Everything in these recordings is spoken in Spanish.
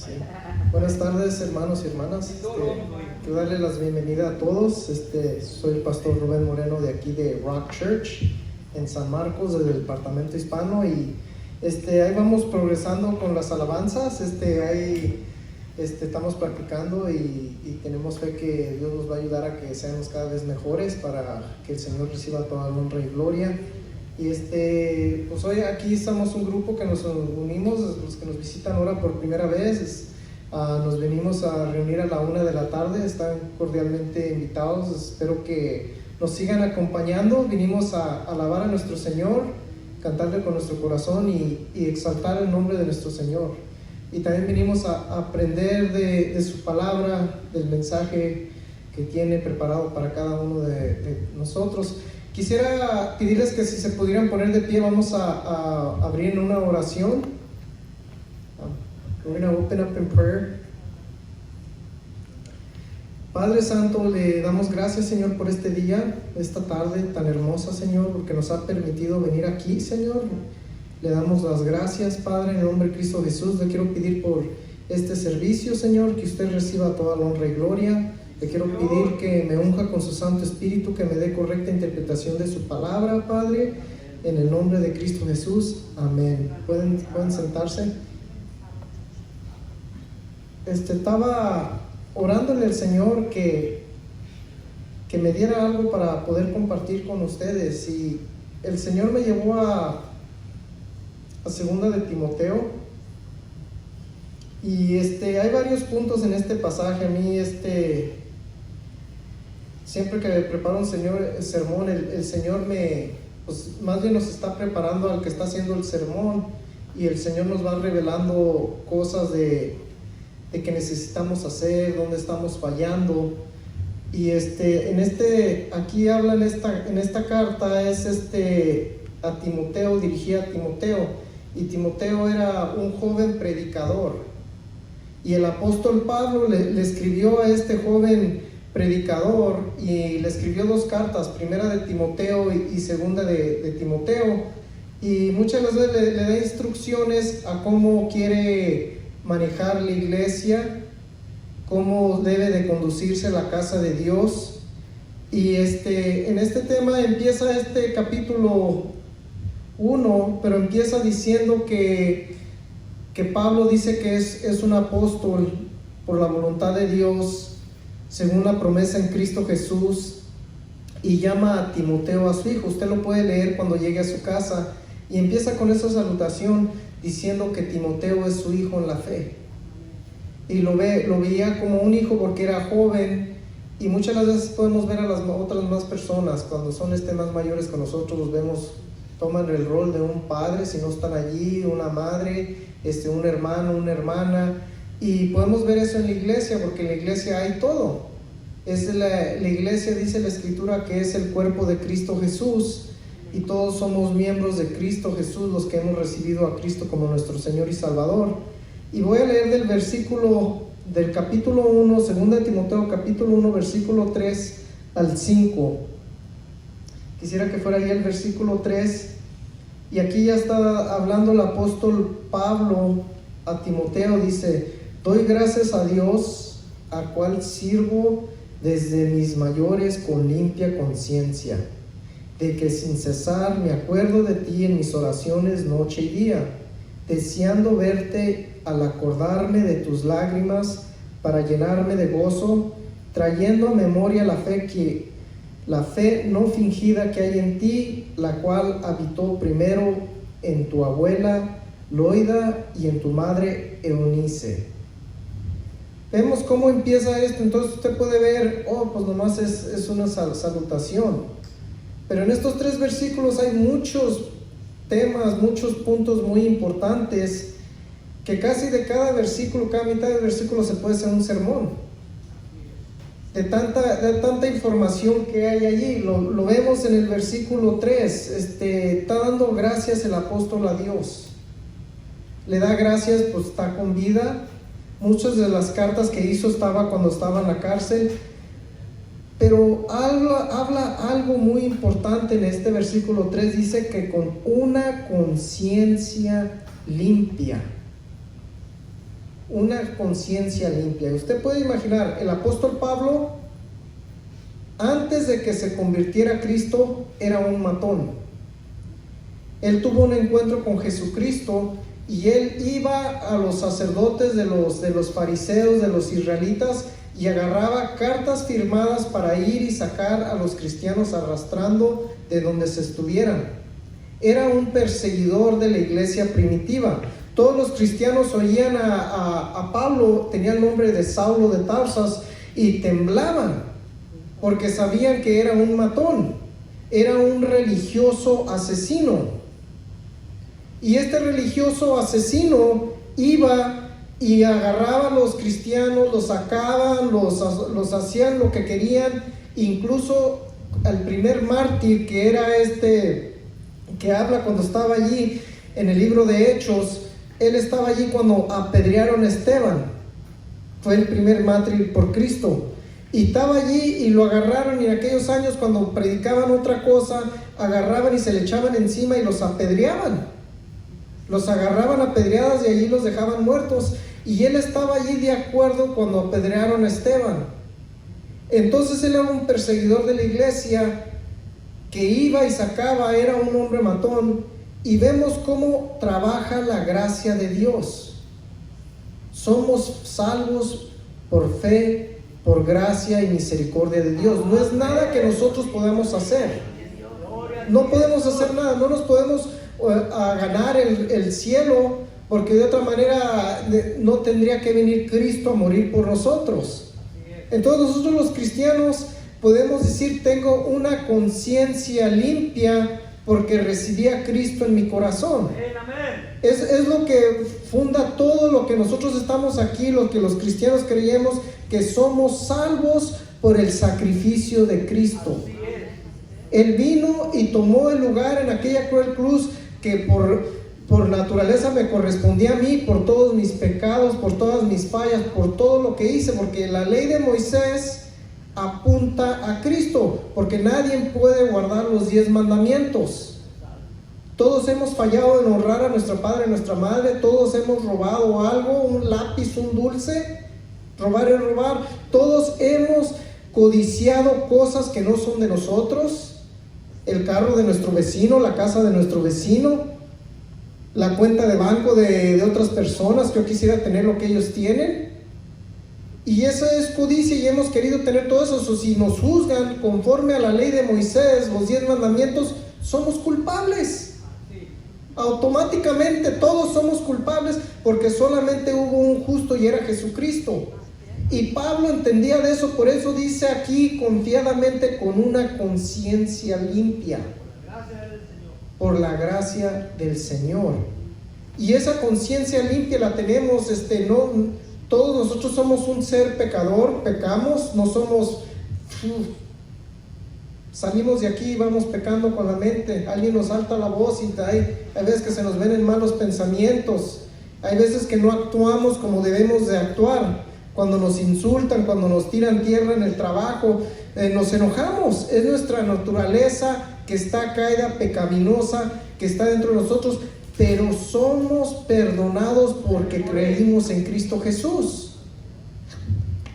Sí. Buenas tardes, hermanos y hermanas. Quiero darle la bienvenida a todos. Soy el pastor Rubén Moreno de aquí de Rock Church en San Marcos, del departamento hispano, y ahí vamos progresando con las alabanzas. Estamos practicando y tenemos fe que Dios nos va a ayudar a que seamos cada vez mejores para que el Señor reciba toda la honra y gloria. Y pues hoy aquí estamos un grupo que nos unimos, los que nos visitan ahora por primera vez. Nos venimos a reunir a la 1 de la tarde, están cordialmente invitados. Espero que nos sigan acompañando. Vinimos a alabar a nuestro Señor, cantarle con nuestro corazón y exaltar el nombre de nuestro Señor. Y también vinimos a aprender de su palabra, del mensaje que tiene preparado para cada uno de nosotros. Quisiera pedirles que si se pudieran poner de pie, vamos a abrir en una oración. We're going to open up in prayer. Padre Santo, le damos gracias, Señor, por este día, esta tarde tan hermosa, Señor, porque nos ha permitido venir aquí, Señor. Le damos las gracias, Padre, en el nombre de Cristo Jesús. Le quiero pedir por este servicio, Señor, que usted reciba toda la honra y gloria. Le quiero pedir que me unja con su Santo Espíritu, que me dé correcta interpretación de su palabra, Padre, en el nombre de Cristo Jesús. Amén. ¿Pueden sentarse? Estaba orándole al Señor que me diera algo para poder compartir con ustedes, y el Señor me llevó a 2 de Timoteo. Y hay varios puntos en este pasaje. A mí siempre que preparo un sermón, el Señor pues más bien nos está preparando al que está haciendo el sermón, y el Señor nos va revelando cosas de que necesitamos hacer, dónde estamos fallando. Y aquí habla en esta carta, es a Timoteo, dirigida a Timoteo, y Timoteo era un joven predicador, y el apóstol Pablo le escribió a este joven predicador, y le escribió 2 cartas, primera de Timoteo y segunda de Timoteo, y muchas veces le da instrucciones a cómo quiere manejar la iglesia, cómo debe de conducirse la casa de Dios. Y en este tema empieza capítulo 1, pero empieza diciendo que Pablo dice que es un apóstol por la voluntad de Dios, según la promesa en Cristo Jesús, y llama a Timoteo a su hijo. Usted lo puede leer cuando llegue a su casa, y empieza con esa salutación diciendo que Timoteo es su hijo en la fe, y lo veía como un hijo porque era joven. Y muchas veces podemos ver a las otras más personas, cuando son más mayores que nosotros, los vemos, toman el rol de un padre si no están allí, una madre, un hermano, una hermana. Y podemos ver eso en la iglesia, porque en la iglesia hay todo. La iglesia, dice la Escritura, que es el cuerpo de Cristo Jesús, y todos somos miembros de Cristo Jesús, los que hemos recibido a Cristo como nuestro Señor y Salvador. Y voy a leer del capítulo 1, 2 de Timoteo, capítulo 1, versículo 3 al 5. Quisiera que fuera ahí el versículo 3. Y aquí ya está hablando el apóstol Pablo a Timoteo. Dice: doy gracias a Dios, al cual sirvo desde mis mayores con limpia conciencia, de que sin cesar me acuerdo de ti en mis oraciones noche y día, deseando verte al acordarme de tus lágrimas, para llenarme de gozo, trayendo a memoria la fe no fingida que hay en ti, la cual habitó primero en tu abuela Loida y en tu madre Eunice. Vemos cómo empieza esto. Entonces usted puede ver, pues nomás es una salutación. Pero en estos 3 versículos hay muchos temas, muchos puntos muy importantes, que casi de cada versículo, cada mitad del versículo se puede hacer un sermón. De tanta información que hay allí. Lo vemos en el versículo 3. Está dando gracias el apóstol a Dios. Le da gracias, pues está con vida. Muchas de las cartas que hizo cuando estaba en la cárcel. Pero habla algo muy importante en este versículo 3. Dice que con una conciencia limpia. una conciencia limpia. Usted puede imaginar, el apóstol Pablo, antes de que se convirtiera a Cristo, era un matón. Él tuvo un encuentro con Jesucristo y él iba a los sacerdotes de los fariseos, de los israelitas, y agarraba cartas firmadas para ir y sacar a los cristianos arrastrando de donde se estuvieran. Era un perseguidor de la iglesia primitiva. Todos los cristianos oían a Pablo, tenía el nombre de Saulo de Tarsas, y temblaban porque sabían que era un matón, era un religioso asesino. Y este religioso asesino iba y agarraba a los cristianos, los sacaban, los hacían lo que querían. Incluso al primer mártir, que era que habla cuando estaba allí en el libro de Hechos, él estaba allí cuando apedrearon a Esteban. Fue el primer mártir por Cristo. Y estaba allí y lo agarraron, y en aquellos años cuando predicaban otra cosa, agarraban y se le echaban encima y los apedreaban. Los agarraban a pedradas y allí los dejaban muertos. Y él estaba allí de acuerdo cuando apedrearon a Esteban. Entonces él era un perseguidor de la iglesia que iba y sacaba, era un hombre matón. Y vemos cómo trabaja la gracia de Dios. Somos salvos por fe, por gracia y misericordia de Dios. No es nada que nosotros podamos hacer. No podemos hacer nada, no nos podemos a ganar el cielo, porque de otra manera no tendría que venir Cristo a morir por nosotros. Entonces nosotros los cristianos podemos decir: tengo una conciencia limpia porque recibí a Cristo en mi corazón. Es lo que funda todo lo que nosotros estamos aquí, lo que los cristianos creemos, que somos salvos por el sacrificio de Cristo. Él vino y tomó el lugar en aquella cruel cruz que por naturaleza me correspondía a mí, por todos mis pecados, por todas mis fallas, por todo lo que hice, porque la ley de Moisés apunta a Cristo, porque nadie puede guardar los 10 mandamientos. Todos hemos fallado en honrar a nuestro padre y nuestra madre, todos hemos robado algo, un lápiz, un dulce. Robar es robar. Todos hemos codiciado cosas que no son de nosotros: el carro de nuestro vecino, la casa de nuestro vecino, la cuenta de banco de otras personas, que yo quisiera tener lo que ellos tienen. Y esa es codicia, y hemos querido tener todo eso. Si nos juzgan conforme a la ley de Moisés, los 10 mandamientos, somos culpables. Automáticamente todos somos culpables, porque solamente hubo un justo y era Jesucristo. Y Pablo entendía de eso, por eso dice aquí confiadamente: con una conciencia limpia, por la gracia del Señor. Y esa conciencia limpia la tenemos, todos nosotros somos un ser pecador, pecamos, no somos, salimos de aquí y vamos pecando con la mente. Alguien nos salta la voz y hay veces que se nos ven en malos pensamientos, hay veces que no actuamos como debemos de actuar. Cuando nos insultan, cuando nos tiran tierra en el trabajo, nos enojamos. Es nuestra naturaleza que está caída, pecaminosa, que está dentro de nosotros, pero somos perdonados porque creímos en Cristo Jesús.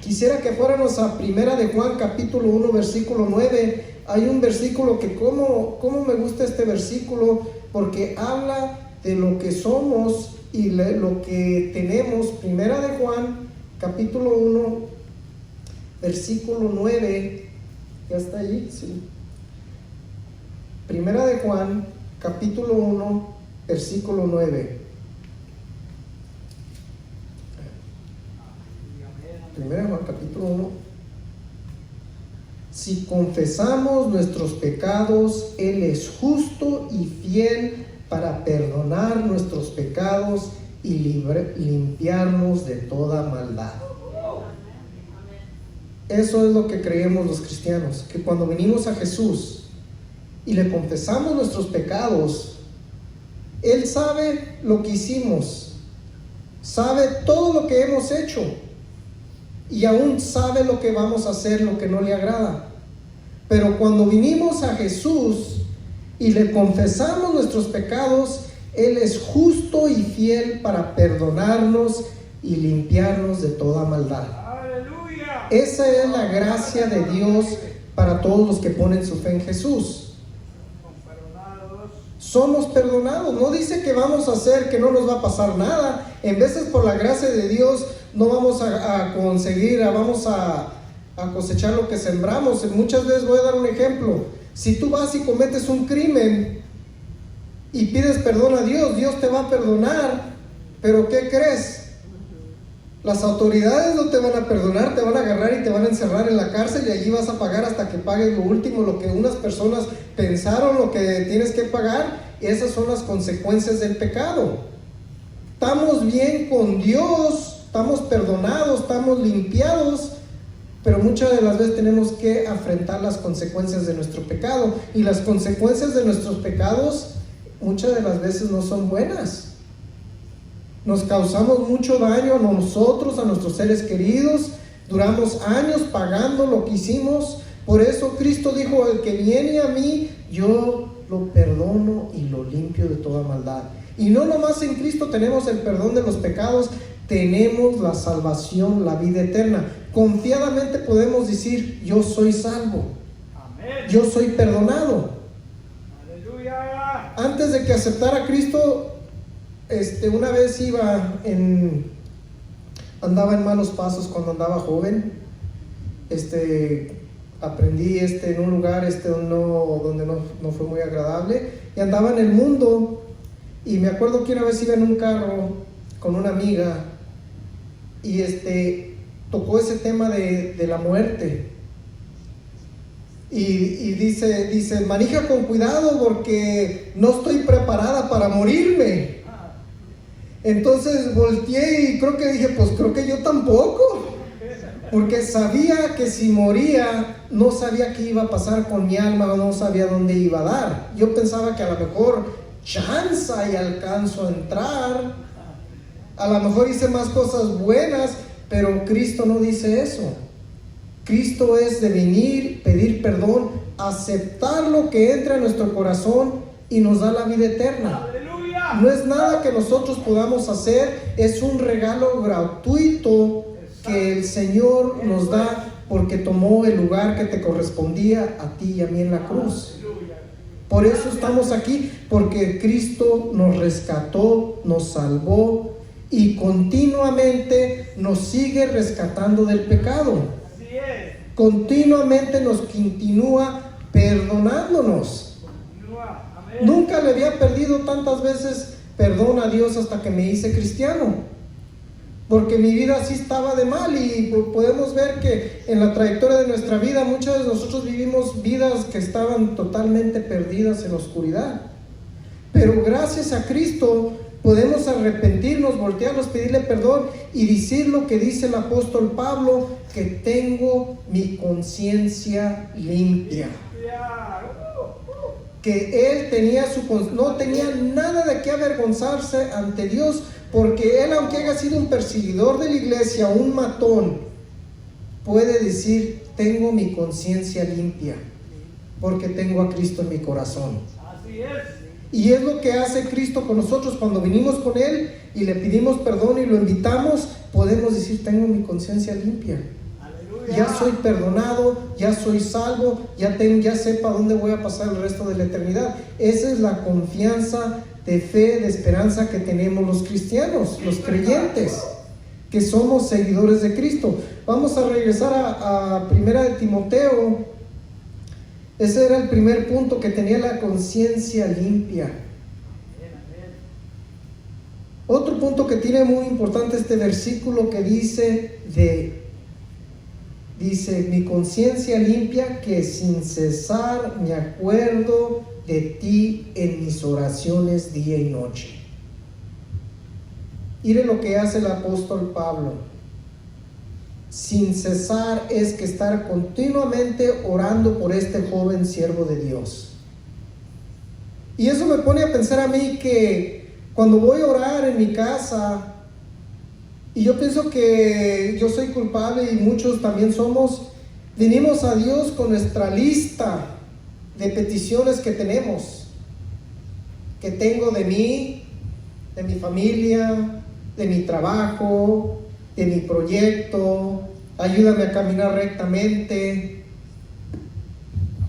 Quisiera que fuéramos a Primera de Juan capítulo 1 versículo 9. Hay un versículo que cómo me gusta este versículo, porque habla de lo que somos y lo que tenemos. Primera de Juan capítulo 1 versículo 9. ¿Ya está allí? Sí. Primera de Juan capítulo 1 versículo 9. Primera de Juan capítulo 1. Si confesamos nuestros pecados, Él es justo y fiel para perdonar nuestros pecados y limpiarnos de toda maldad. Eso es lo que creemos los cristianos, que cuando venimos a Jesús y le confesamos nuestros pecados, Él sabe lo que hicimos, sabe todo lo que hemos hecho, y aún sabe lo que vamos a hacer, lo que no le agrada. Pero cuando vinimos a Jesús y le confesamos nuestros pecados, Él es justo y fiel para perdonarnos y limpiarnos de toda maldad. Aleluya. Esa es la gracia de Dios para todos los que ponen su fe en Jesús. Somos perdonados. No dice que vamos a hacer, que no nos va a pasar nada. En veces por la gracia de Dios no vamos a conseguir, vamos a cosechar lo que sembramos. Muchas veces voy a dar un ejemplo. Si tú vas y cometes un crimen y pides perdón a Dios, Dios te va a perdonar. Pero ¿qué crees? Las autoridades no te van a perdonar, te van a agarrar y te van a encerrar en la cárcel, y allí vas a pagar hasta que pagues lo último, lo que unas personas pensaron, lo que tienes que pagar. Y esas son las consecuencias del pecado. Estamos bien con Dios, estamos perdonados, estamos limpiados, pero muchas de las veces tenemos que afrontar las consecuencias de nuestro pecado, y las consecuencias de nuestros pecados muchas de las veces no son buenas. Nos causamos mucho daño a nosotros, a nuestros seres queridos, duramos años pagando lo que hicimos. Por eso Cristo dijo: el que viene a mí, yo lo perdono y lo limpio de toda maldad. Y no nomás en Cristo tenemos el perdón de los pecados, tenemos la salvación, la vida eterna. Confiadamente podemos decir: yo soy salvo. Amén. Yo soy perdonado. Aleluya. Antes de que aceptara a Cristo, una vez andaba en malos pasos cuando andaba joven. Aprendí en un lugar donde no fue muy agradable, y andaba en el mundo. Y me acuerdo que una vez iba en un carro con una amiga, y tocó ese tema de la muerte. Y dice: maneja con cuidado porque no estoy preparada para morirme. Entonces volteé y creo que dije: pues creo que yo tampoco, porque sabía que si moría, no sabía qué iba a pasar con mi alma, no sabía dónde iba a dar. Yo pensaba que a lo mejor chanza y alcanzo a entrar, a lo mejor hice más cosas buenas, pero Cristo no dice eso. Cristo es de venir, pedir perdón, aceptar lo que entra en nuestro corazón y nos da la vida eterna. No es nada que nosotros podamos hacer, es un regalo gratuito que el Señor nos da, porque tomó el lugar que te correspondía a ti y a mí en la cruz. Por eso estamos aquí, porque Cristo nos rescató, nos salvó y continuamente nos sigue rescatando del pecado. Continuamente nos continúa perdonándonos. Nunca le había perdido tantas veces perdón a Dios hasta que me hice cristiano, porque mi vida así estaba de mal. Y podemos ver que en la trayectoria de nuestra vida, muchos de nosotros vivimos vidas que estaban totalmente perdidas en la oscuridad, pero gracias a Cristo podemos arrepentirnos, voltearnos, pedirle perdón y decir lo que dice el apóstol Pablo: que tengo mi conciencia limpia. Que él no tenía nada de qué avergonzarse ante Dios, porque él, aunque haya sido un perseguidor de la iglesia, un matón, puede decir: tengo mi conciencia limpia, porque tengo a Cristo en mi corazón. Así es. Y es lo que hace Cristo con nosotros. Cuando venimos con Él y le pedimos perdón y lo invitamos, podemos decir: tengo mi conciencia limpia. Ya soy perdonado, ya soy salvo, ya sé para dónde voy a pasar el resto de la eternidad. Esa es la confianza de fe, de esperanza que tenemos los cristianos, los creyentes, que somos seguidores de Cristo. Vamos a regresar a Primera de Timoteo. Ese era el primer punto, que tenía la conciencia limpia. Otro punto que tiene muy importante este versículo, que dice mi conciencia limpia, que sin cesar me acuerdo de ti en mis oraciones día y noche. Mire lo que hace el apóstol Pablo. Sin cesar es que estar continuamente orando por este joven siervo de Dios. Y eso me pone a pensar a mí que cuando voy a orar en mi casa, y yo pienso que yo soy culpable y muchos también somos, venimos a Dios con nuestra lista de peticiones que tenemos, que tengo de mí, de mi familia, de mi trabajo, de mi proyecto, ayúdame a caminar rectamente.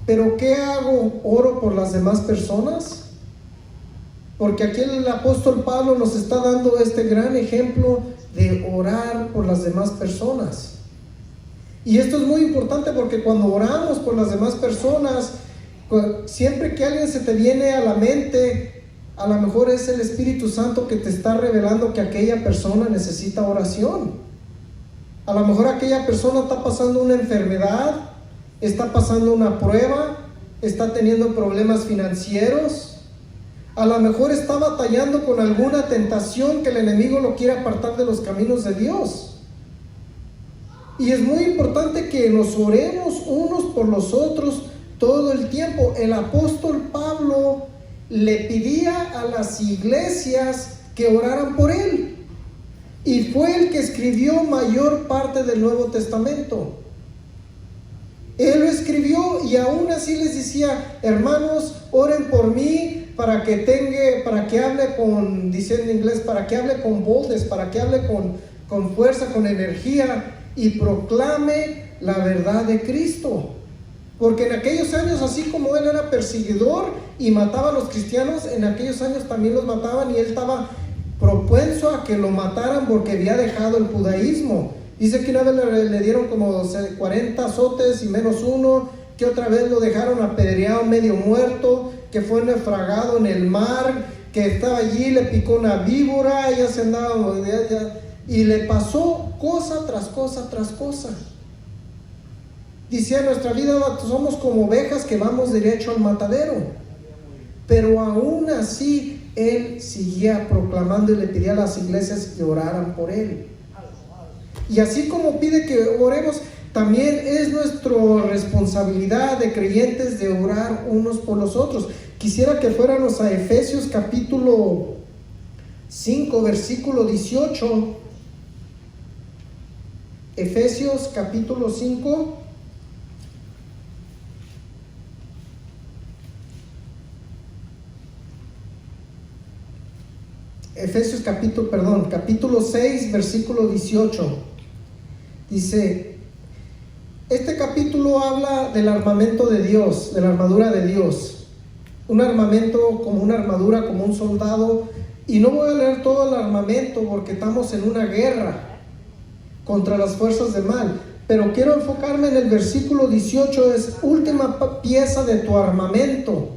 Pero ¿qué hago? ¿Oro por las demás personas? Porque aquí el apóstol Pablo nos está dando este gran ejemplo de orar por las demás personas. Y esto es muy importante porque cuando oramos por las demás personas, siempre que alguien se te viene a la mente, a lo mejor es el Espíritu Santo que te está revelando que aquella persona necesita oración. A lo mejor aquella persona está pasando una enfermedad, está pasando una prueba, está teniendo problemas financieros, a lo mejor está batallando con alguna tentación que el enemigo lo quiere apartar de los caminos de Dios. Y es muy importante que nos oremos unos por los otros todo el tiempo. El apóstol Pablo le pedía a las iglesias que oraran por él, y fue el que escribió mayor parte del Nuevo Testamento. Él lo escribió y aún así les decía: hermanos, oren por mí para que hable con, dice en inglés, para que hable con boldness, para que hable con fuerza, con energía, y proclame la verdad de Cristo. Porque en aquellos años, así como él era perseguidor y mataba a los cristianos, en aquellos años también los mataban, y él estaba propenso a que lo mataran porque había dejado el judaísmo. Dice que una vez le dieron como 40 azotes y menos uno, que otra vez lo dejaron apedreado, medio muerto, que fue naufragado en el mar, que estaba allí, le picó una víbora, ella se andaba, y le pasó cosa tras cosa tras cosa. Dice: en nuestra vida somos como ovejas que vamos derecho al matadero. Pero aún así él seguía proclamando y le pedía a las iglesias que oraran por él. Y así como pide que oremos, también es nuestra responsabilidad de creyentes de orar unos por los otros. Quisiera que fuéramos a Efesios capítulo 5, versículo 18. Efesios capítulo 5. Efesios capítulo 6, versículo 18. Dice, este capítulo habla del armamento de Dios, de la armadura de Dios. Un armamento como una armadura, como un soldado. Y no voy a leer todo el armamento porque estamos en una guerra contra las fuerzas del mal. Pero quiero enfocarme en el versículo 18, es última pieza de tu armamento.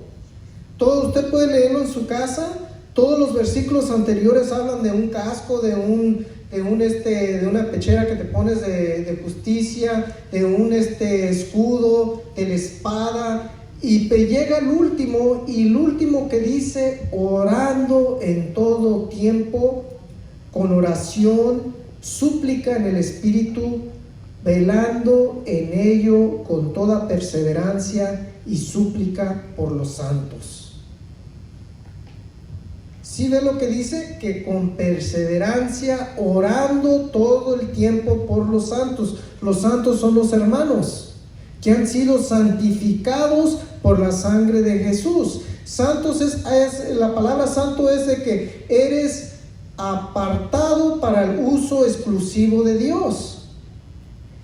Todo usted puede leerlo en su casa. Todos los versículos anteriores hablan de un casco, de una pechera que te pones de justicia, de un escudo, de la espada, y te llega el último, y el último que dice: orando en todo tiempo, con oración, súplica en el Espíritu, velando en ello con toda perseverancia y súplica por los santos. ¿Sí ve lo que dice? Que con perseverancia, orando todo el tiempo por los santos. Los santos son los hermanos que han sido santificados por la sangre de Jesús. Santos la palabra santo es de que eres apartado para el uso exclusivo de Dios.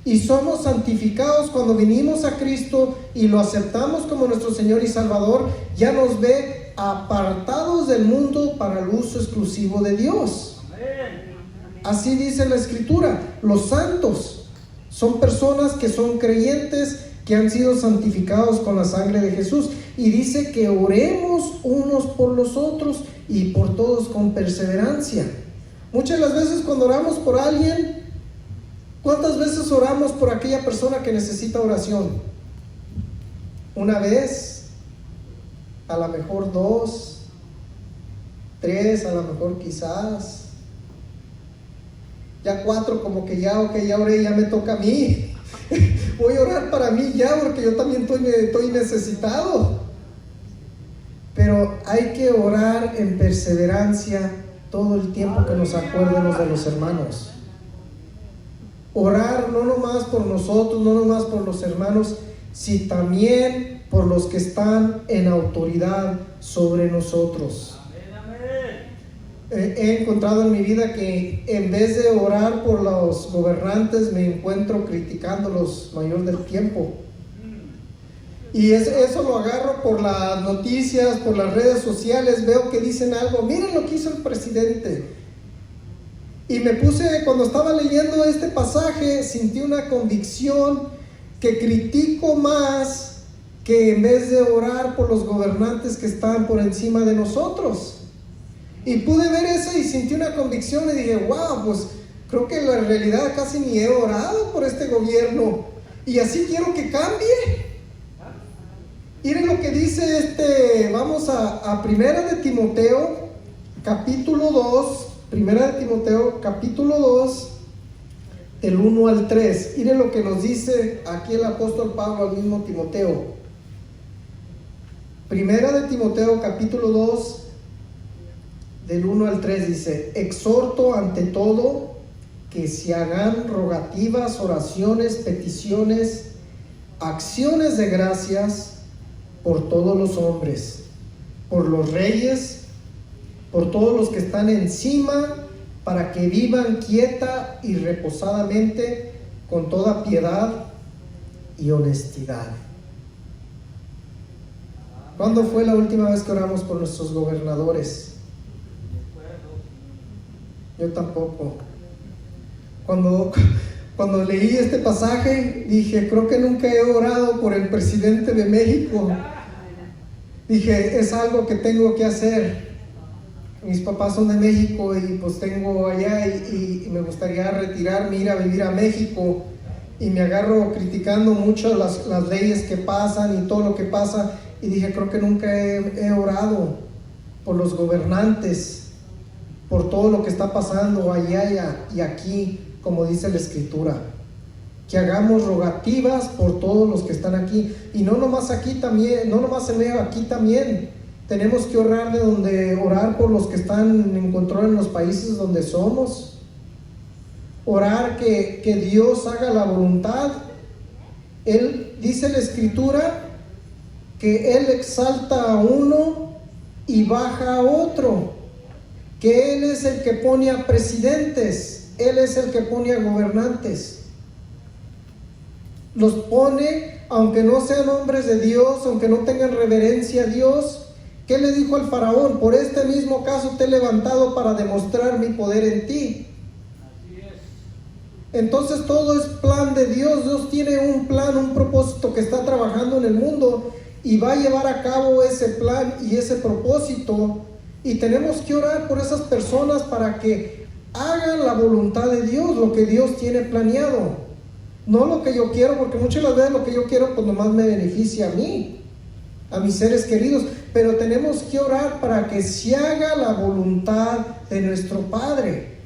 Y somos santificados cuando vinimos a Cristo y lo aceptamos como nuestro Señor y Salvador. Ya nos ve apartados del mundo para el uso exclusivo de Dios. Así dice la Escritura. Los santos son personas que son creyentes, que han sido santificados con la sangre de Jesús. Y dice que oremos unos por los otros y por todos con perseverancia. Muchas de las veces cuando oramos por alguien, ¿cuántas veces oramos por aquella persona que necesita oración? Una vez, a lo mejor 2, 3, a lo mejor quizás. Ya 4, como que ya oré, ya me toca a mí. Voy a orar para mí ya, porque yo también estoy necesitado. Pero hay que orar en perseverancia todo el tiempo que nos acuerdemos de los hermanos. Orar no nomás por nosotros, no nomás por los hermanos, sino también por los que están en autoridad sobre nosotros. he encontrado en mi vida que en vez de orar por los gobernantes, me encuentro criticándolos mayor del tiempo. Y eso lo agarro por las noticias, por las redes sociales, veo que dicen algo, miren lo que hizo el presidente. Y me puse, cuando estaba leyendo este pasaje, sentí una convicción que critico más que en vez de orar por los gobernantes que están por encima de nosotros. Y pude ver eso y sentí una convicción y dije, wow, pues creo que en la realidad casi ni he orado por este gobierno. Y así quiero que cambie. Miren lo que dice vamos a Primera de Timoteo, capítulo 2, Primera de Timoteo, capítulo 2, el 1 al 3. Miren lo que nos dice aquí el apóstol Pablo al mismo Timoteo. Primera de Timoteo, capítulo 2, del 1 al 3 dice: exhorto ante todo que se hagan rogativas, oraciones, peticiones, acciones de gracias por todos los hombres, por los reyes, por todos los que están encima, para que vivan quieta y reposadamente con toda piedad y honestidad. ¿Cuándo fue la última vez que oramos por nuestros gobernadores? Yo tampoco. Cuando leí este pasaje, dije, creo que nunca he orado por el presidente de México. Dije, es algo que tengo que hacer. Mis papás son de México y pues tengo allá y me gustaría retirarme, ir a vivir a México. Y me agarro criticando mucho las leyes que pasan y todo lo que pasa. Y dije, creo que nunca he orado por los gobernantes, por todo lo que está pasando allá y aquí, como dice la Escritura. Que hagamos rogativas por todos los que están aquí. Y no nomás aquí también, no nomás en medio, aquí también. Tenemos que orar por los que están en control en los países donde somos. Orar que Dios haga la voluntad. Él dice la Escritura que Él exalta a uno y baja a otro. Que Él es el que pone a presidentes, Él es el que pone a gobernantes. Los pone, aunque no sean hombres de Dios, aunque no tengan reverencia a Dios. ¿Qué le dijo al faraón? Por este mismo caso te he levantado para demostrar mi poder en ti. Así es. Entonces todo es plan de Dios. Dios tiene un plan, un propósito que está trabajando en el mundo y va a llevar a cabo ese plan y ese propósito. Y tenemos que orar por esas personas para que hagan la voluntad de Dios, lo que Dios tiene planeado. No lo que yo quiero, porque muchas veces lo que yo quiero pues nomás me beneficia a mí, a mis seres queridos. Pero tenemos que orar para que se haga la voluntad de nuestro Padre.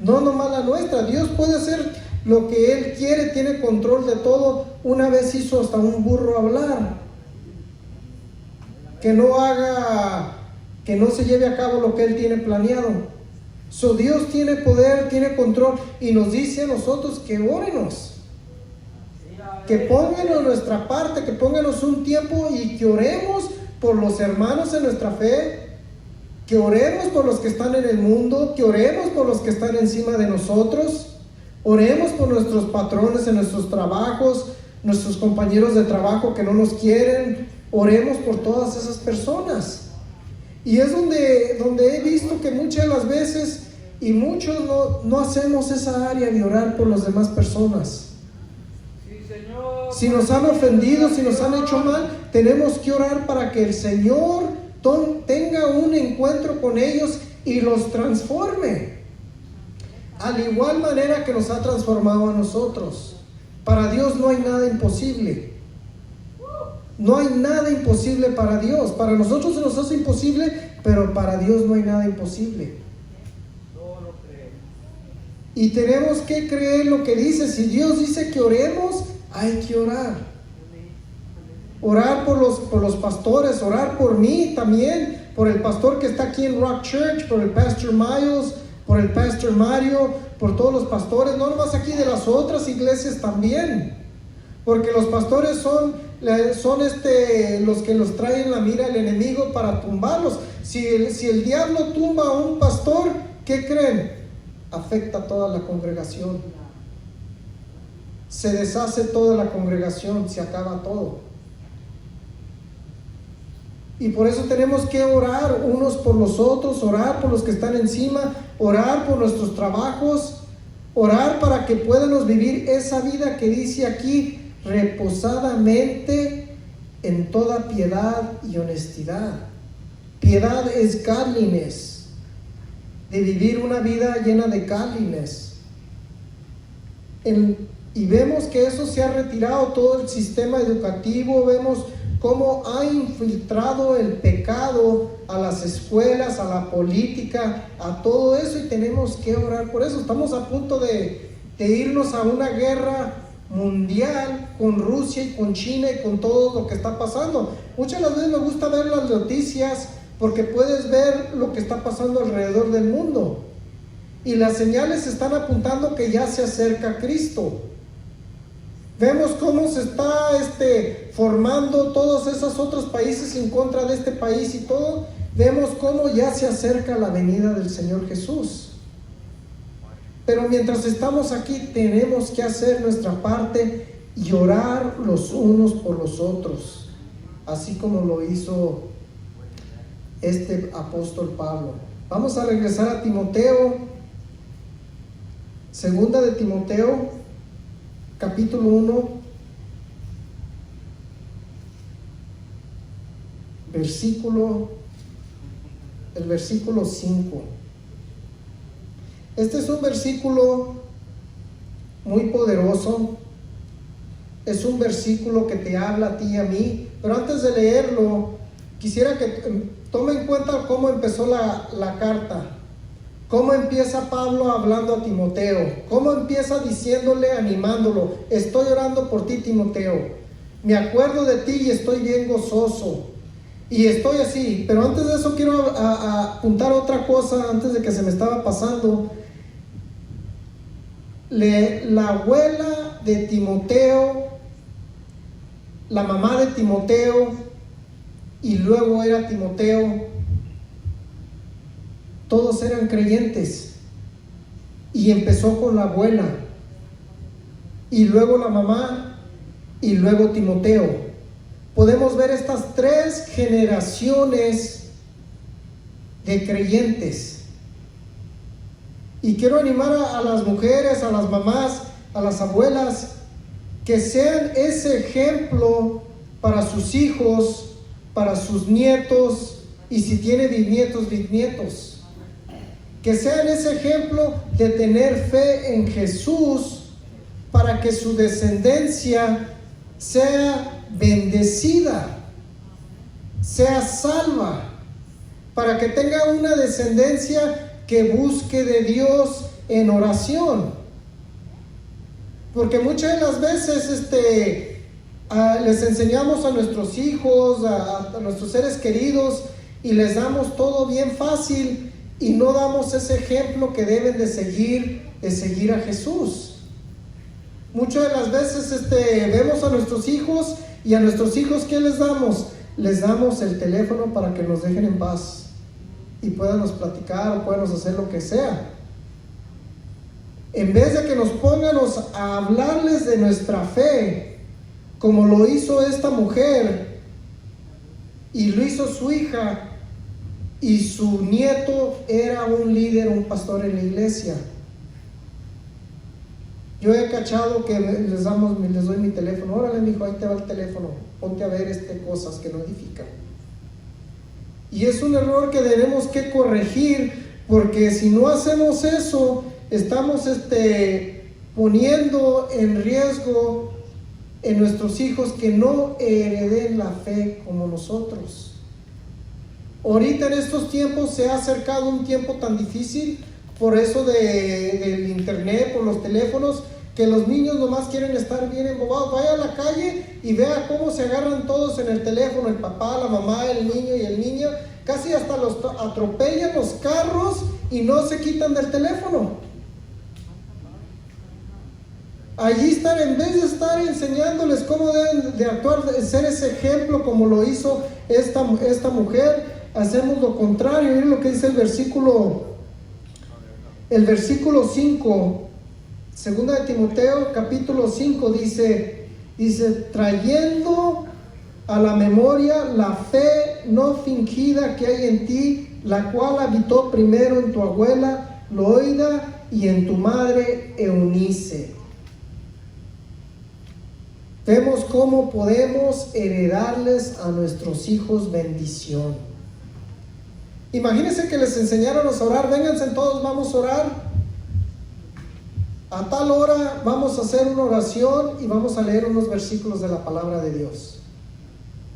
No nomás la nuestra. Dios puede hacer lo que Él quiere, tiene control de todo. Una vez hizo hasta un burro hablar. Que no se lleve a cabo lo que Él tiene planeado. Dios tiene poder, tiene control y nos dice a nosotros que órenos, que pónganos nuestra parte, que pónganos un tiempo y que oremos por los hermanos en nuestra fe, que oremos por los que están en el mundo, que oremos por los que están encima de nosotros, oremos por nuestros patrones en nuestros trabajos, nuestros compañeros de trabajo que no nos quieren, oremos por todas esas personas. Y es donde he visto que muchas de las veces y muchos no hacemos esa área de orar por las demás personas. Sí, Señor. Si nos han ofendido, si nos han hecho mal, tenemos que orar para que el Señor tenga un encuentro con ellos y los transforme. Al igual manera que nos ha transformado a nosotros. Para Dios no hay nada imposible. No hay nada imposible para Dios. Para nosotros se nos hace imposible, pero para Dios no hay nada imposible. Solo creemos. Y tenemos que creer lo que dice. Si Dios dice que oremos, hay que orar. Orar por los pastores, orar por mí también, por el pastor que está aquí en Rock Church, por el Pastor Miles, por el Pastor Mario, por todos los pastores, no nomás aquí de las otras iglesias también. Porque los pastores son los que los traen la mira al enemigo para tumbarlos. Si el diablo tumba a un pastor, ¿qué creen? Afecta a toda la congregación. Se deshace toda la congregación, se acaba todo. Y por eso tenemos que orar unos por los otros, orar por los que están encima, orar por nuestros trabajos, orar para que podamos vivir esa vida que dice aquí, reposadamente en toda piedad y honestidad. Piedad es godliness, de vivir una vida llena de godliness. Y vemos que eso se ha retirado todo el sistema educativo, vemos cómo ha infiltrado el pecado a las escuelas, a la política, a todo eso, y tenemos que orar por eso. Estamos a punto de irnos a una guerra mundial con Rusia y con China y con todo lo que está pasando. Muchas veces me gusta ver las noticias porque puedes ver lo que está pasando alrededor del mundo, y las señales están apuntando que ya se acerca Cristo. Vemos cómo se está formando todos esos otros países en contra de este país y todo. Vemos cómo ya se acerca la venida del Señor Jesús. Pero mientras estamos aquí tenemos que hacer nuestra parte y orar los unos por los otros, así como lo hizo este apóstol Pablo. Vamos a regresar a Timoteo, segunda de Timoteo, capítulo 1, el versículo 5. Este es un versículo muy poderoso. Es un versículo que te habla a ti y a mí. Pero antes de leerlo, quisiera que tome en cuenta cómo empezó la carta. Cómo empieza Pablo hablando a Timoteo. Cómo empieza diciéndole, animándolo: estoy orando por ti, Timoteo. Me acuerdo de ti y estoy bien gozoso. Y estoy así. Pero antes de eso quiero apuntar otra cosa antes de que se me estaba pasando. La abuela de Timoteo, la mamá de Timoteo, y luego era Timoteo, todos eran creyentes. Y empezó con la abuela, y luego la mamá, y luego Timoteo. Podemos ver estas 3 generaciones de creyentes. Y quiero animar a las mujeres, a las mamás, a las abuelas, que sean ese ejemplo para sus hijos, para sus nietos, y si tiene bisnietos. Que sean ese ejemplo de tener fe en Jesús, para que su descendencia sea bendecida, sea salva, para que tenga una descendencia que busque de Dios en oración. Porque muchas de las veces les enseñamos a nuestros hijos, a nuestros seres queridos, y les damos todo bien fácil, y no damos ese ejemplo que deben de seguir a Jesús. Muchas de las veces vemos a nuestros hijos, y a nuestros hijos, ¿qué les damos? Les damos el teléfono para que nos dejen en paz y puedan platicar o puedan hacer lo que sea, en vez de que nos pónganos a hablarles de nuestra fe, como lo hizo esta mujer, y lo hizo su hija, y su nieto era un líder, un pastor en la iglesia. Yo he cachado que les doy mi teléfono: órale, mijo, ahí te va el teléfono, ponte a ver cosas que no edifican. Y es un error que tenemos que corregir, porque si no hacemos eso, estamos poniendo en riesgo en nuestros hijos que no hereden la fe como nosotros. Ahorita en estos tiempos se ha acercado un tiempo tan difícil por eso del internet, por los teléfonos, que los niños nomás quieren estar bien embobados. Vaya a la calle y vea cómo se agarran todos en el teléfono, el papá, la mamá, el niño y el niño. Casi hasta los atropellan los carros y no se quitan del teléfono. Allí están, en vez de estar enseñándoles cómo deben de actuar, de ser ese ejemplo como lo hizo esta mujer. hacemos lo contrario. Miren lo que dice el versículo 5, segunda de Timoteo capítulo 5, dice, trayendo a la memoria la fe no fingida que hay en ti, la cual habitó primero en tu abuela Loida y en tu madre Eunice. Vemos cómo podemos heredarles a nuestros hijos bendición. Imagínense que les enseñaron a orar. Vénganse todos, vamos a orar. A tal hora vamos a hacer una oración y vamos a leer unos versículos de la palabra de Dios.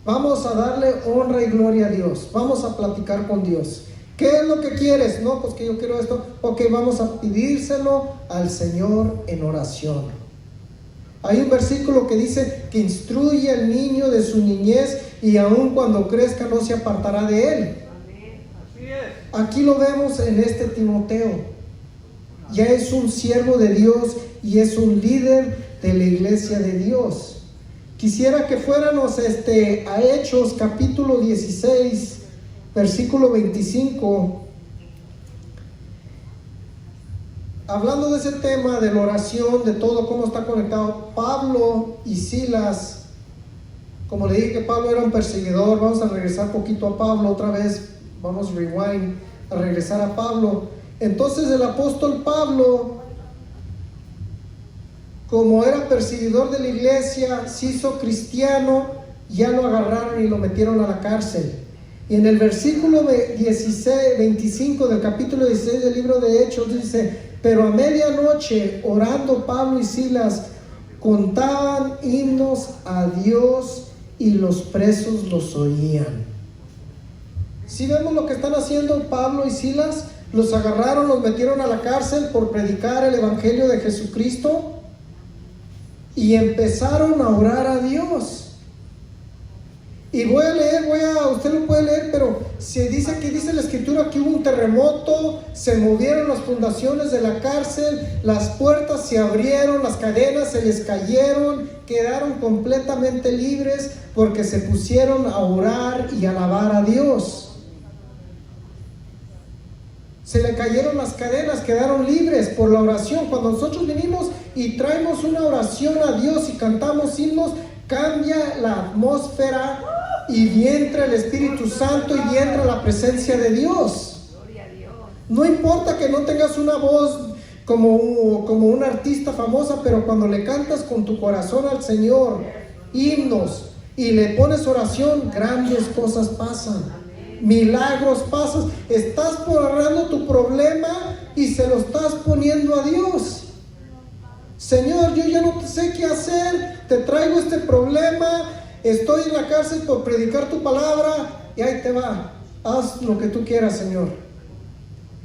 Vamos a darle honra y gloria a Dios. Vamos a platicar con Dios. ¿Qué es lo que quieres? No, pues que yo quiero esto. Ok, vamos a pedírselo al Señor en oración. Hay un versículo que dice que instruye al niño de su niñez y aun cuando crezca no se apartará de él. Así es. Aquí lo vemos en este Timoteo. Ya es un siervo de Dios y es un líder de la iglesia de Dios. Quisiera que fuéramos a Hechos capítulo 16, versículo 25. Hablando de ese tema de la oración, de todo cómo está conectado, Pablo y Silas, como le dije que Pablo era un perseguidor, vamos a regresar poquito a Pablo otra vez, vamos rewind a regresar a Pablo. Entonces el apóstol Pablo, como era perseguidor de la iglesia, se hizo cristiano, ya lo agarraron y lo metieron a la cárcel. Y en el versículo 25 del capítulo 16 del libro de Hechos dice: pero a medianoche, orando Pablo y Silas, contaban himnos a Dios y los presos los oían. Si vemos lo que están haciendo Pablo y Silas, los agarraron, los metieron a la cárcel por predicar el evangelio de Jesucristo y empezaron a orar a Dios. Y voy a leer, usted lo puede leer, pero se dice que dice la escritura que hubo un terremoto, se movieron las fundaciones de la cárcel, las puertas se abrieron, las cadenas se les cayeron, quedaron completamente libres porque se pusieron a orar y alabar a Dios. Se le cayeron las cadenas, quedaron libres por la oración. Cuando nosotros venimos y traemos una oración a Dios y cantamos himnos, cambia la atmósfera y entra el Espíritu Santo y entra la presencia de Dios. No importa que no tengas una voz como una artista famosa, pero cuando le cantas con tu corazón al Señor himnos y le pones oración, grandes cosas pasan, milagros pasan. Estás borrando tu problema y se lo estás poniendo a Dios. Señor, yo ya no sé qué hacer, te traigo este problema, estoy en la cárcel por predicar tu palabra y ahí te va, haz lo que tú quieras, Señor.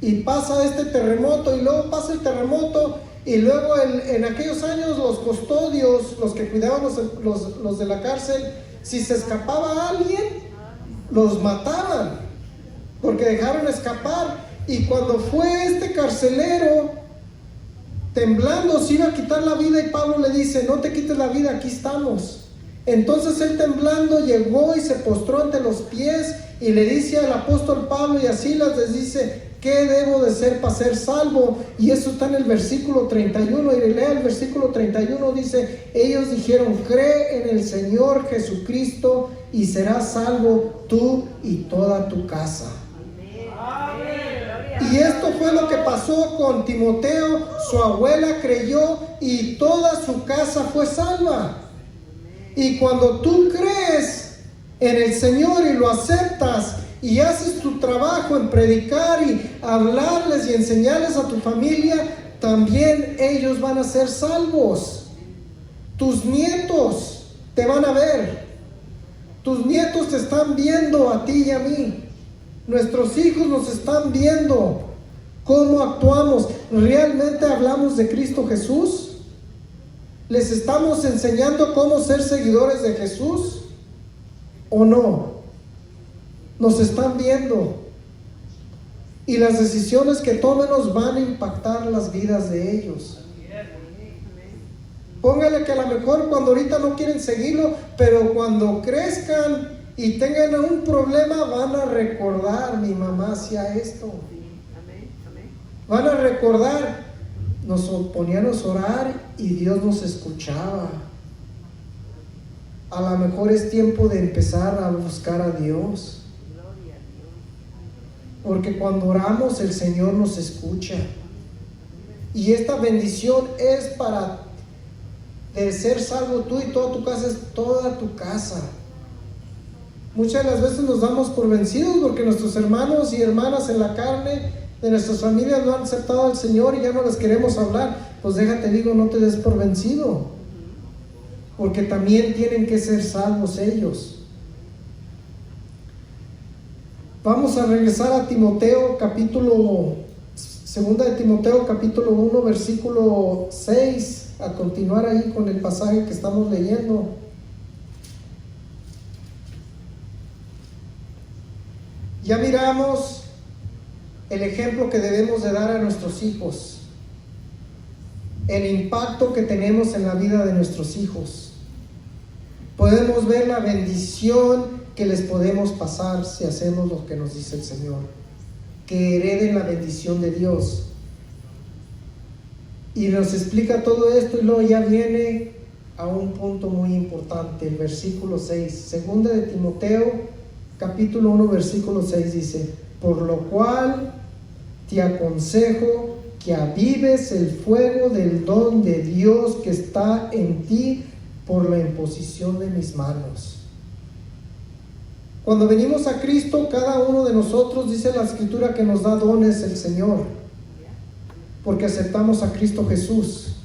Y pasa este terremoto y luego pasa el terremoto y luego en aquellos años los custodios, los que cuidaban los de la cárcel, si se escapaba alguien, los mataban porque dejaron escapar. Y cuando fue este carcelero temblando, se iba a quitar la vida y Pablo le dice: no te quites la vida, aquí estamos. Entonces él temblando llegó y se postró ante los pies y le dice al apóstol Pablo y a Silas, les dice: ¿qué debo de ser para ser salvo? Y eso está en el versículo 31, y lea el versículo 31, dice: ellos dijeron: cree en el Señor Jesucristo y serás salvo tú y toda tu casa. Y esto fue lo que pasó con Timoteo. Su abuela creyó y toda su casa fue salva. Y cuando tú crees en el Señor y lo aceptas y haces tu trabajo en predicar y hablarles y enseñarles a tu familia, también ellos van a ser salvos. Tus nietos te van a ver. Tus nietos te están viendo a ti y a mí. Nuestros hijos nos están viendo cómo actuamos. ¿Realmente hablamos de Cristo Jesús? ¿Les estamos enseñando cómo ser seguidores de Jesús o no? Nos están viendo. Y las decisiones que tomen nos van a impactar las vidas de ellos. Póngale que a lo mejor cuando ahorita no quieren seguirlo, pero cuando crezcan y tengan un problema, van a recordar, mi mamá hacía esto. Van a recordar, nos poníamos a orar y Dios nos escuchaba. A lo mejor es tiempo de empezar a buscar a Dios. Porque cuando oramos el Señor nos escucha. Y esta bendición es para de ser salvo tú y toda tu casa, es toda tu casa. Muchas de las veces nos damos por vencidos porque nuestros hermanos y hermanas en la carne de nuestras familias no han aceptado al Señor y ya no les queremos hablar. Pues déjate digo, no te des por vencido, porque también tienen que ser salvos ellos. Vamos a regresar a Timoteo capítulo, segunda de Timoteo capítulo 1 versículo 6, a continuar ahí con el pasaje que estamos leyendo. Ya miramos el ejemplo que debemos de dar a nuestros hijos, el impacto que tenemos en la vida de nuestros hijos. Podemos ver la bendición que les podemos pasar si hacemos lo que nos dice el Señor, que hereden la bendición de Dios. Y nos explica todo esto y luego ya viene a un punto muy importante, el versículo 6, segunda de Timoteo capítulo 1 versículo 6 dice: por lo cual te aconsejo que avives el fuego del don de Dios que está en ti por la imposición de mis manos. Cuando venimos a Cristo, cada uno de nosotros, dice la Escritura, que nos da dones el Señor, porque aceptamos a Cristo Jesús.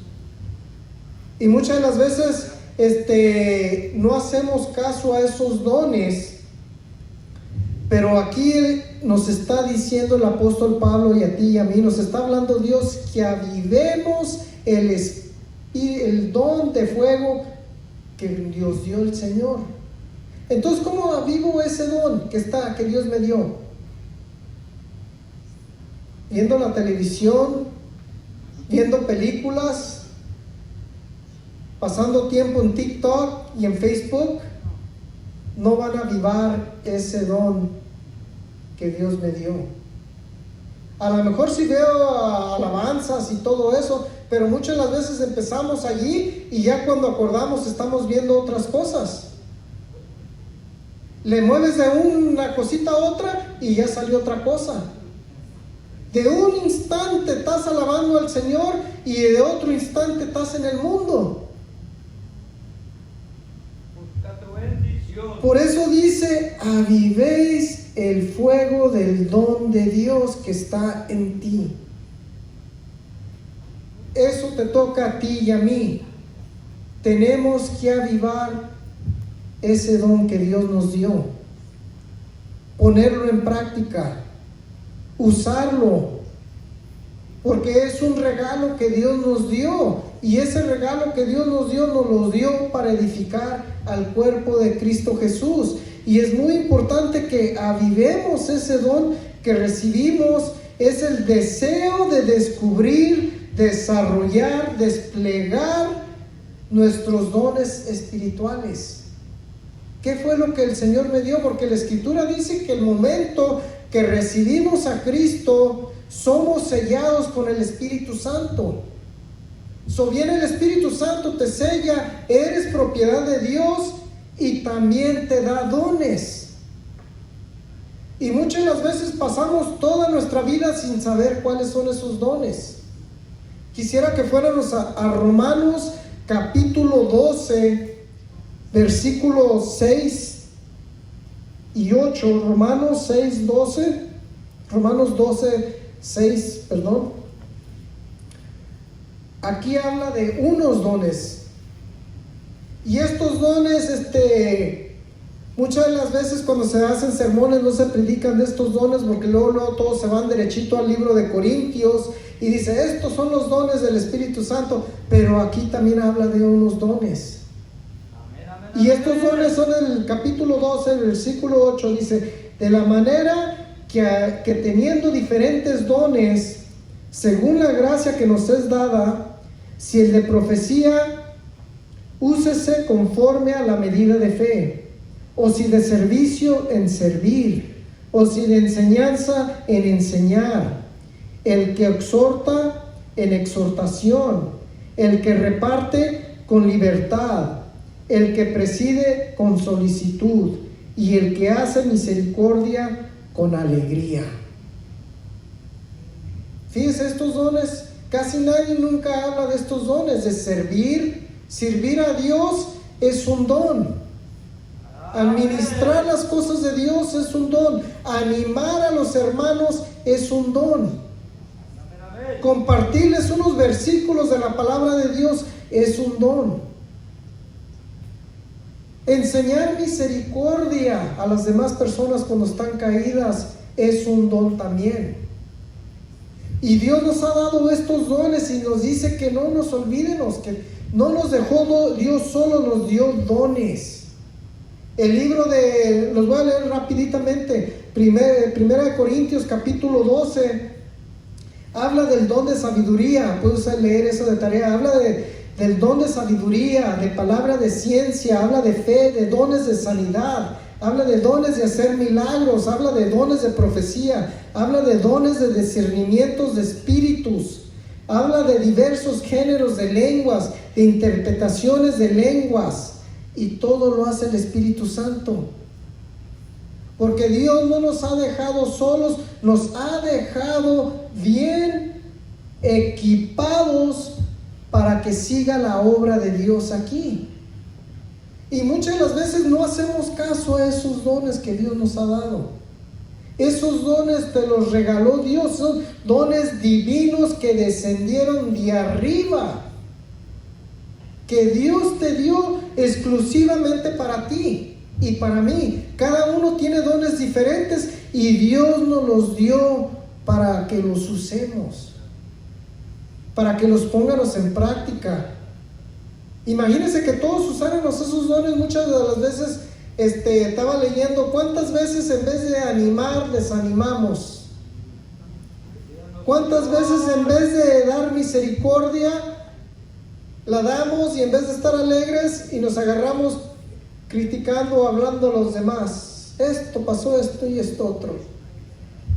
Y muchas de las veces no hacemos caso a esos dones. Pero aquí nos está diciendo el apóstol Pablo, y a ti y a mí, nos está hablando Dios que avivemos el don de fuego que Dios dio el Señor. Entonces, ¿cómo avivo ese don que Dios me dio? Viendo la televisión, viendo películas, pasando tiempo en TikTok y en Facebook. No van a avivar ese don que Dios me dio. A lo mejor sí veo alabanzas y todo eso, pero muchas de las veces empezamos allí y ya cuando acordamos estamos viendo otras cosas. Le mueves de una cosita a otra y ya salió otra cosa. De un instante estás alabando al Señor y de otro instante estás en el mundo. Por eso dice: avivéis el fuego del don de Dios que está en ti. Eso te toca a ti y a mí. Tenemos que avivar ese don que Dios nos dio, ponerlo en práctica, usarlo, porque es un regalo que Dios nos dio, y ese regalo que Dios nos lo dio para edificar al cuerpo de Cristo Jesús. Y es muy importante que avivemos ese don que recibimos. Es el deseo de descubrir, desarrollar, desplegar nuestros dones espirituales. ¿Qué fue lo que el Señor me dio? Porque la Escritura dice que el momento que recibimos a Cristo, somos sellados con el Espíritu Santo. Viene el Espíritu Santo, te sella, eres propiedad de Dios y también te da dones. Y muchas de las veces pasamos toda nuestra vida sin saber cuáles son esos dones. Quisiera que fuéramos a Romanos capítulo 12, versículos 6 y 8. Romanos 12, 6, perdón. Aquí habla de unos dones. Y estos dones, muchas de las veces cuando se hacen sermones no se predican de estos dones, porque luego todos se van derechito al libro de Corintios y dice: estos son los dones del Espíritu Santo. Pero aquí también habla de unos dones. Y estos dones son el capítulo 12, versículo 8, dice: de la manera que teniendo diferentes dones, según la gracia que nos es dada, si el de profecía, úsese conforme a la medida de fe. o si de servicio, en servir, o si de enseñanza, en enseñar, el que exhorta, en exhortación, el que reparte, con libertad, el que preside, con solicitud, y el que hace misericordia, con alegría. Fíjense, estos dones, casi nadie nunca habla de estos dones, de servir a Dios es un don. Administrar las cosas de Dios es un don. Animar a los hermanos es un don. Compartirles unos versículos de la palabra de Dios es un don. Enseñar misericordia a las demás personas cuando están caídas es un don también. Y Dios nos ha dado estos dones y nos dice que no nos olvidemos, que no nos dejó Dios solo, nos dio dones. El libro los voy a leer rapiditamente. Primera de Corintios capítulo 12 habla del don de sabiduría. Puedes leer eso de tarea. Habla del don de sabiduría, de palabra de ciencia, habla de fe, de dones de sanidad, habla de dones de hacer milagros, habla de dones de profecía, habla de dones de discernimientos de espíritus, habla de diversos géneros de lenguas, de interpretaciones de lenguas, y todo lo hace el Espíritu Santo. Porque Dios no nos ha dejado solos, nos ha dejado bien equipados para que siga la obra de Dios aquí. Y muchas de las veces no hacemos caso a esos dones que Dios nos ha dado. Esos dones te los regaló Dios, son dones divinos que descendieron de arriba, que Dios te dio exclusivamente para ti y para mí. Cada uno tiene dones diferentes y Dios nos los dio para que los usemos, para que los pónganos en práctica. Imagínense que todos usáramos esos dones. Muchas de las veces estaba leyendo cuántas veces en vez de animar desanimamos, cuántas veces en vez de dar misericordia la damos, y en vez de estar alegres y nos agarramos criticando o hablando a los demás. Esto pasó, esto y esto otro.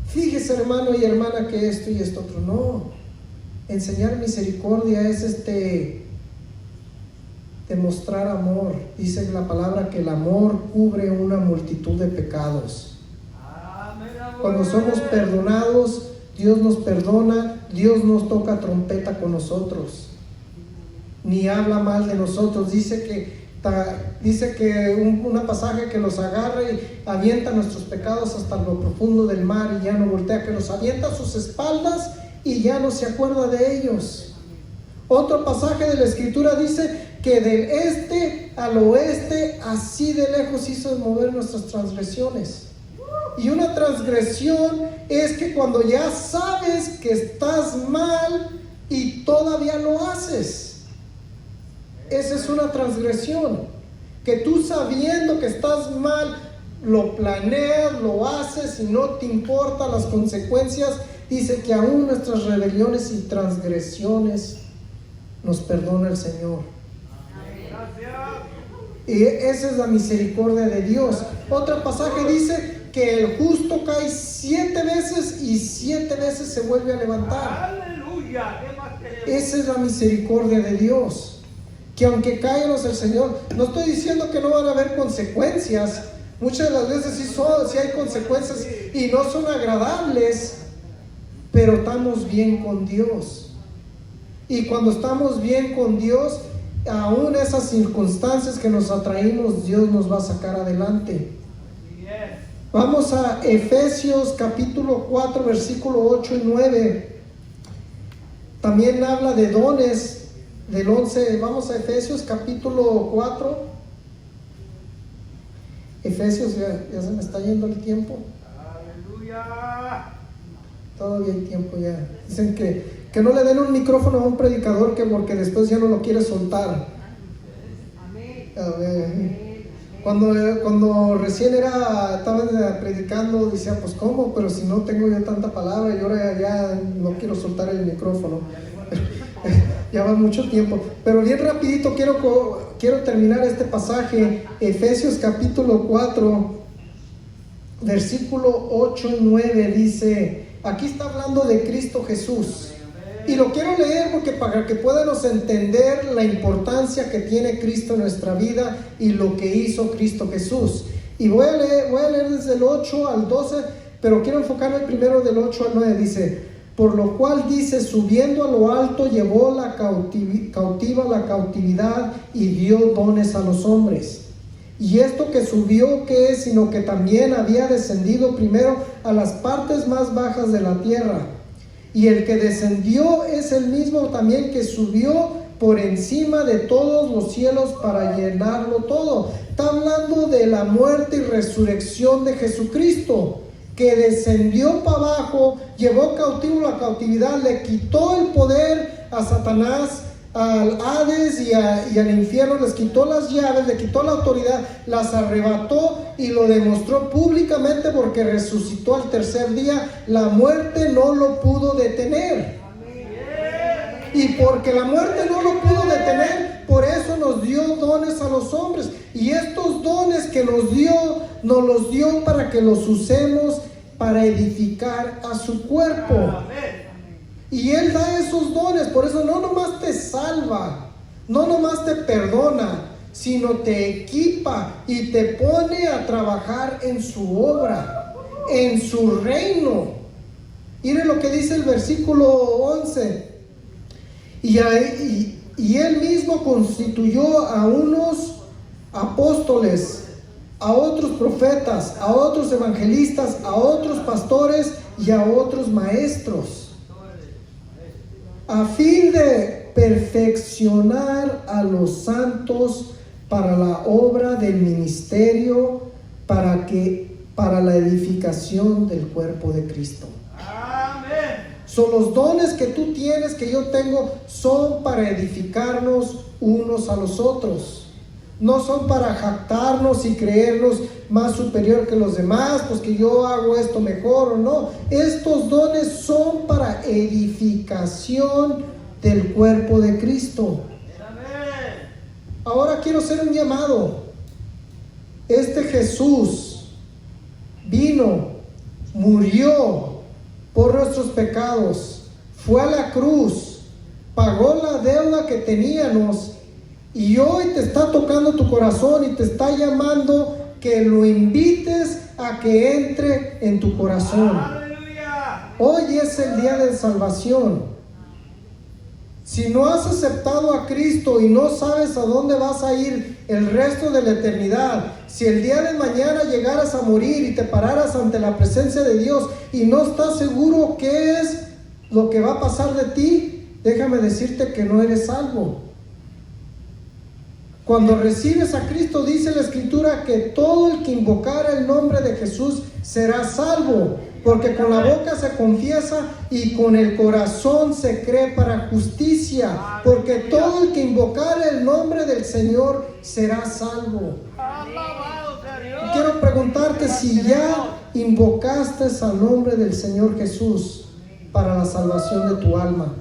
Fíjese, hermano y hermana, que esto y esto otro. No, enseñar misericordia es demostrar amor. Dice la palabra que el amor cubre una multitud de pecados. Cuando somos perdonados, Dios nos perdona, Dios nos toca trompeta con nosotros, ni habla mal de nosotros. Dice que una pasaje que los agarra y avienta nuestros pecados hasta lo profundo del mar y ya no voltea, que los avienta a sus espaldas y ya no se acuerda de ellos. Otro pasaje de la Escritura dice que del este al oeste, así de lejos hizo mover nuestras transgresiones. Y una transgresión es que cuando ya sabes que estás mal y todavía lo haces. Esa es una transgresión. Que tú, sabiendo que estás mal, lo planeas, lo haces y no te importan las consecuencias. Dice que aún nuestras rebeliones y transgresiones nos perdona el Señor. Y esa es la misericordia de Dios. Otro pasaje dice que el justo cae 7 veces y 7 veces se vuelve a levantar. Aleluya. Esa es la misericordia de Dios. Que aunque caigamos, el Señor, no estoy diciendo que no van a haber consecuencias. Muchas de las veces sí hay consecuencias y no son agradables, pero estamos bien con Dios. Y cuando estamos bien con Dios, aún esas circunstancias que nos atraímos, Dios nos va a sacar adelante. Vamos a Efesios capítulo 4, versículo 8 y 9. También habla de dones. Del 11, vamos a Efesios capítulo 4. Efesios, ya se me está yendo el tiempo. Aleluya. Todavía hay tiempo ya. Dicen que no le den un micrófono a un predicador porque después ya no lo quiere soltar. A ver. Cuando recién estaba predicando, decía, pues ¿cómo? Pero si no tengo yo tanta palabra y ahora ya no quiero soltar el micrófono. ya va mucho tiempo. Pero bien rapidito quiero terminar este pasaje. Efesios capítulo 4, versículo 8 y 9 dice, aquí está hablando de Cristo Jesús. Y lo quiero leer porque para que podamos entender la importancia que tiene Cristo en nuestra vida y lo que hizo Cristo Jesús. Y voy a leer desde el 8 al 12, pero quiero enfocarme primero del 8 al 9. Dice, por lo cual dice, subiendo a lo alto, llevó la cautiva la cautividad y dio dones a los hombres. Y esto que subió, ¿qué es? Sino que también había descendido primero a las partes más bajas de la tierra. Y el que descendió es el mismo también que subió por encima de todos los cielos para llenarlo todo. Está hablando de la muerte y resurrección de Jesucristo, que descendió para abajo, llevó cautivo la cautividad, le quitó el poder a Satanás, al Hades y al infierno, les quitó las llaves, le quitó la autoridad, las arrebató y lo demostró públicamente porque resucitó al tercer día. La muerte no lo pudo detener. Y porque la muerte no lo pudo detener, por eso nos dio dones a los hombres. Y estos dones que nos los dio para que los usemos para edificar a su cuerpo. Y Él da esos dones, por eso no nomás te salva, no nomás te perdona, sino te equipa y te pone a trabajar en su obra, en su reino. Miren lo que dice el versículo 11. Y Él mismo constituyó a unos apóstoles, a otros profetas, a otros evangelistas, a otros pastores y a otros maestros, a fin de perfeccionar a los santos para la obra del ministerio, para la edificación del cuerpo de Cristo. Amén. Son los dones que tú tienes, que yo tengo, son para edificarnos unos a los otros. No son para jactarnos y creernos más superior que los demás, pues que yo hago esto mejor o no. Estos dones son para edificación del cuerpo de Cristo. Amén. Ahora quiero hacer un llamado. Este Jesús vino, murió por nuestros pecados, fue a la cruz, pagó la deuda que teníamos. Y hoy te está tocando tu corazón y te está llamando que lo invites a que entre en tu corazón. Aleluya. Hoy es el día de salvación. Si no has aceptado a Cristo y no sabes a dónde vas a ir el resto de la eternidad, si el día de mañana llegaras a morir y te pararas ante la presencia de Dios y no estás seguro qué es lo que va a pasar de ti, déjame decirte que no eres salvo. Cuando recibes a Cristo, dice la Escritura que todo el que invocara el nombre de Jesús será salvo, porque con la boca se confiesa y con el corazón se cree para justicia, porque todo el que invocara el nombre del Señor será salvo. Alabado sea Dios. Y quiero preguntarte si ya invocaste al nombre del Señor Jesús para la salvación de tu alma.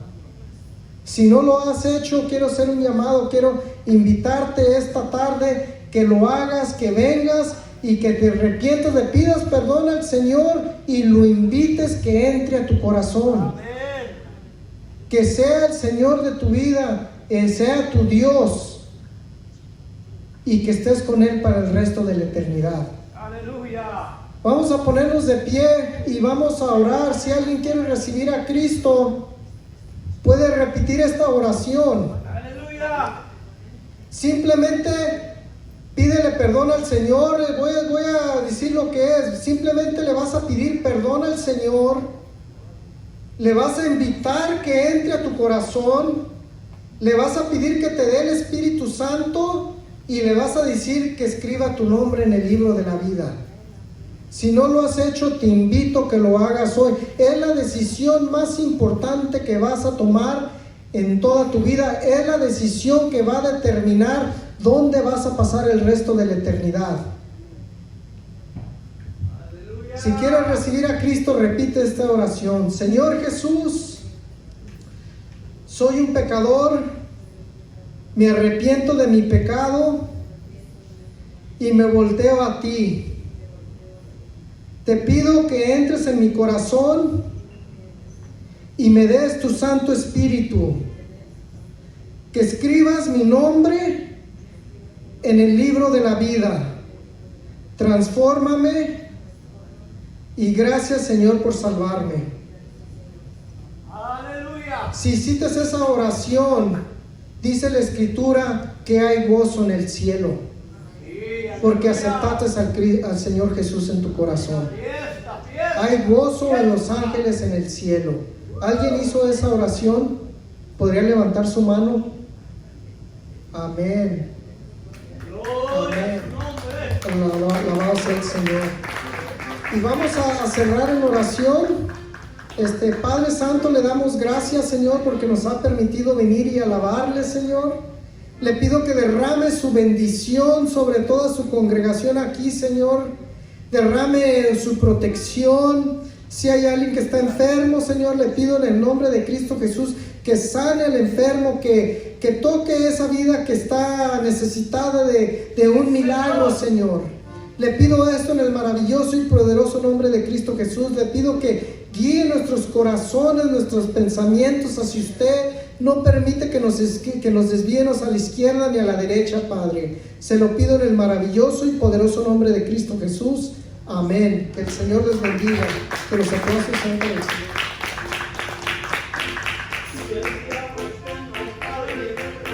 Si no lo has hecho, quiero hacer un llamado, quiero invitarte esta tarde que lo hagas, que vengas y que te arrepientas, le pidas perdón al Señor y lo invites que entre a tu corazón. Amén. Que sea el Señor de tu vida, sea tu Dios y que estés con Él para el resto de la eternidad. Aleluya. Vamos a ponernos de pie y vamos a orar. Si alguien quiere recibir a Cristo, puede repetir esta oración. Aleluya. Simplemente pídele perdón al Señor. Voy a decir lo que es. Simplemente le vas a pedir perdón al Señor. Le vas a invitar que entre a tu corazón. Le vas a pedir que te dé el Espíritu Santo. Y le vas a decir que escriba tu nombre en el libro de la vida. Si no lo has hecho, te invito a que lo hagas hoy. Es la decisión más importante que vas a tomar en toda tu vida. Es la decisión que va a determinar dónde vas a pasar el resto de la eternidad. Aleluya. Si quieres recibir a Cristo, repite esta oración. Señor Jesús, soy un pecador, me arrepiento de mi pecado y me volteo a ti. Te pido que entres en mi corazón y me des tu Santo Espíritu, que escribas mi nombre en el libro de la vida. Transfórmame y gracias, Señor, por salvarme. Aleluya. Si hiciste esa oración, dice la Escritura que hay gozo en el cielo, porque aceptaste al Señor Jesús en tu corazón. Fiesta, fiesta. Hay gozo en los ángeles en el cielo. ¿Alguien hizo esa oración? ¿Podría levantar su mano? Amén. Gloria a tu nombre. Alabado sea el Señor. Y vamos a cerrar en oración. Padre Santo, le damos gracias, Señor, porque nos ha permitido venir y alabarle, Señor. Le pido que derrame su bendición sobre toda su congregación aquí, Señor. Derrame su protección. Si hay alguien que está enfermo, Señor, le pido en el nombre de Cristo Jesús que sane al enfermo, que toque esa vida que está necesitada de un milagro, Señor. Le pido esto en el maravilloso y poderoso nombre de Cristo Jesús. Le pido que guíe nuestros corazones, nuestros pensamientos hacia usted. No permite que nos desviemos a la izquierda ni a la derecha, Padre. Se lo pido en el maravilloso y poderoso nombre de Cristo Jesús. Amén. Que el Señor les bendiga. Que los aplausos sean para el Señor.